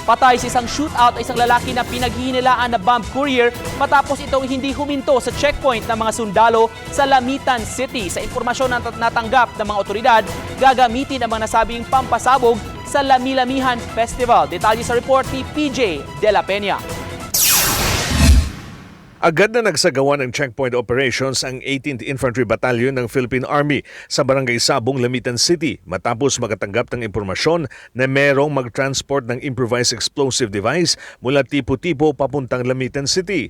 Patay sa isang shootout ay isang lalaki na pinaghihinilaan na bomb courier matapos itong hindi huminto sa checkpoint ng mga sundalo sa Lamitan City. Sa impormasyon na natanggap ng mga otoridad, gagamitin ang mga nasabing pampasabog sa Lami-Lamihan Festival. Detalye sa report ni PJ De La Peña. Agad na nagsagawa ng checkpoint operations ang 18th Infantry Battalion ng Philippine Army sa Barangay Sabong, Lamitan City matapos makatanggap ng impormasyon na merong mag-transport ng improvised explosive device mula Tipo-Tipo papuntang Lamitan City.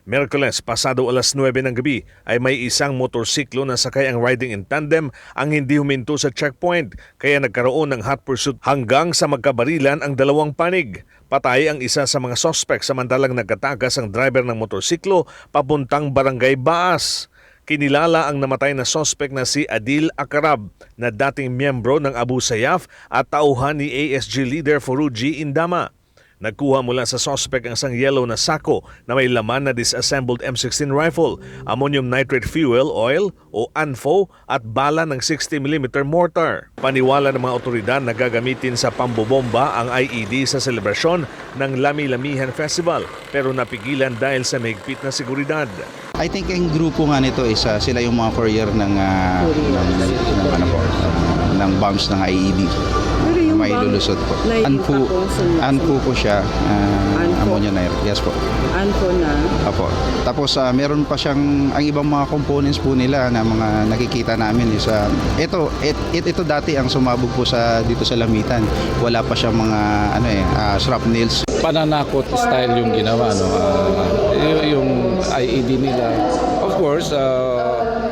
Miyerkules, pasado alas 9 ng gabi ay may isang motorsiklo na sakay ang riding in tandem ang hindi huminto sa checkpoint kaya nagkaroon ng hot pursuit hanggang sa magkabarilan ang dalawang panig. Patay ang isa sa mga sospek samantalang nagkatakas ang driver ng motorsiklo papuntang Barangay Baas. Kinilala ang namatay na sospek na si Adil Akarab na dating miyembro ng Abu Sayyaf at tauhan ni ASG leader Foroughi Indama. Nagkuha mula sa sospek ang isang yellow na sako na may laman na disassembled M16 rifle, ammonium nitrate fuel oil o ANFO at bala ng 60mm mortar. Paniwala ng mga otoridad na gagamitin sa pambobomba ang IED sa selebrasyon ng Lami-Lamihan Festival pero napigilan dahil sa mahigpit na seguridad. I think ang grupo nga nito is sila yung mga courier ng bombs ng IED. May lulusot po. Anpo po siya. Ammonia nitrate. Yes po. Anpo na? Apo. Tapos meron pa siyang ang ibang mga components po nila na mga nakikita namin is ito dati ang sumabog po dito sa Lamitan. Wala pa siyang mga shrapnels. Pananakot style yung ginawa, no? Yung IED nila. Of course,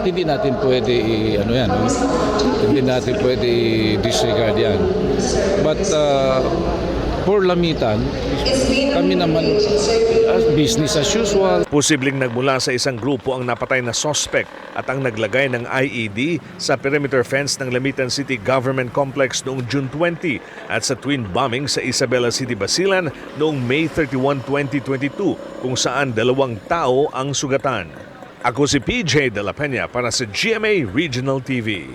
hindi natin pwede hindi natin pwede disregard yan. But for Lamitan, kami naman business as usual. Posibleng nagmula sa isang grupo ang napatay na suspect at ang naglagay ng IED sa perimeter fence ng Lamitan City Government Complex noong June 20 at sa twin bombing sa Isabela City, Basilan noong May 31, 2022 kung saan 2 tao ang sugatan. Ako si PJ De La Peña para sa GMA Regional TV.